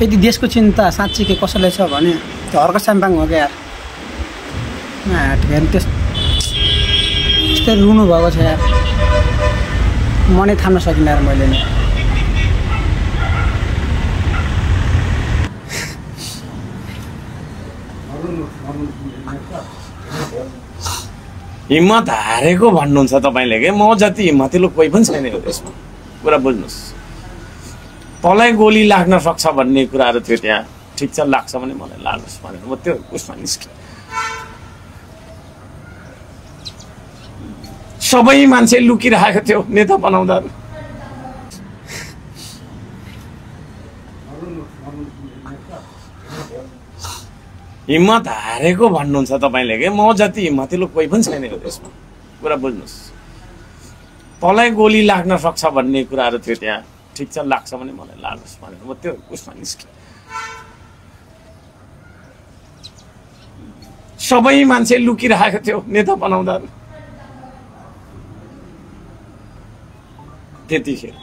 यदि देशको चिन्ता साँच्चीकै कसैलाई छ भने त्यो हर्क स्याम्पाङ हो क्या यार। त्यस्तै रुनु भएको छ यार, मनै थाम्न सकिनँ यार मैले नि। हिम्मत हारेको भन्नुहुन्छ तपाईँले के? म जति हिम्मतिलो कोही पनि छैन यो देशमा, कुरा बुझ्नुहोस्। तँलाई गोली लाग्न सक्छ भन्ने कुराहरू थियो त्यहाँ, ठिक छ लाग्छ भने मलाई लागोस् भनेर म त्यो उसमा निस्केँ। सबै मान्छे लुकिरहेको थियो नेता बनाउँदा। हिम्मत हारेको भन्नुहुन्छ तपाईँले के? म जति हिम्मतिलो कोही पनि छैन यो देशमा, कुरा बुझ्नुहोस्। तँलाई गोली लाग्न सक्छ भन्ने कुराहरू थियो त्यहाँ, ठिक छ लाग्छ भने मलाई लागोस् भनेर म त्यो उसमा निस्केँ। सबै मान्छे लुकिरहेको थियो नेता बनाउँदा। त्यतिखेर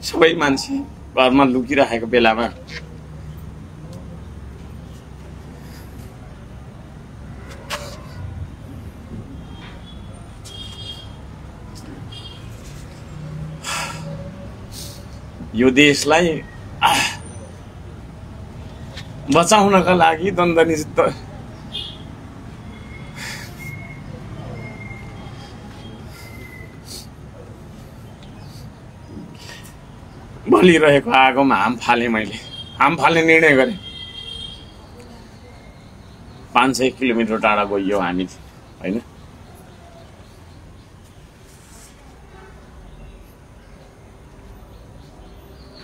सबै मान्छे घरमा लुकिरहेको बेलामा यो देशलाई बचाउनका लागि द्वन्द्वनिष्ठ बलिरहेको आगोमा हाम फाले। मैले हाम फाल्ने निर्णय गरेँ। 500 किलोमिटर टाढा गइयो हामी, होइन?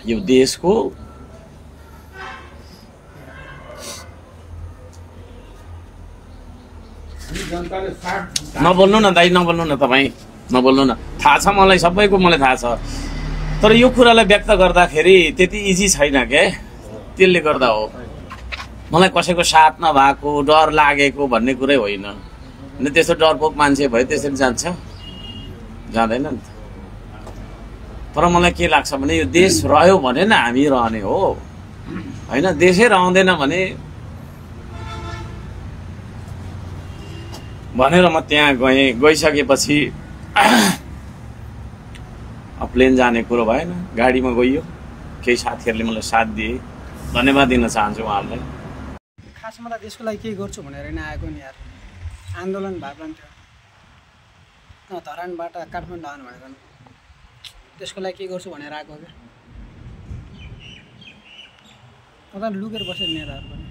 यो देशको नबोल्नु न दाइ, नबोल्नु न तपाईँ, नबोल्नु न। थाहा छ मलाई, सबैको मलाई थाहा छ, तर यो कुरालाई व्यक्त गर्दाखेरि त्यति इजी छैन क्या। त्यसले गर्दा हो मलाई कसैको साथ नभएको, डर लागेको भन्ने कुरै होइन। अनि त्यस्तो डरपोक मान्छे भयो त्यसरी जान्छ? जाँदैन नि त। तर मलाई के लाग्छ भने यो देश रह्यो भने न हामी रहने हो, होइन? देशै रहँदैन भने भनेर म त्यहाँ गएँ। गइसकेपछि प्लेन जाने कुरो भएन, गाडीमा गइयो। केही साथीहरूले मलाई साथ दिए, धन्यवाद दिन चाहन्छु उहाँहरूलाई। खासमा त देशको लागि केही गर्छु भनेर नै आएको नि यार। आन्दोलन भएको थियो धरानबाट काठमाडौँ आउनु भनेर, त्यसको लागि के गर्छु भनेर आएको क्या। त लुकेर बसेर नेताहरू पनि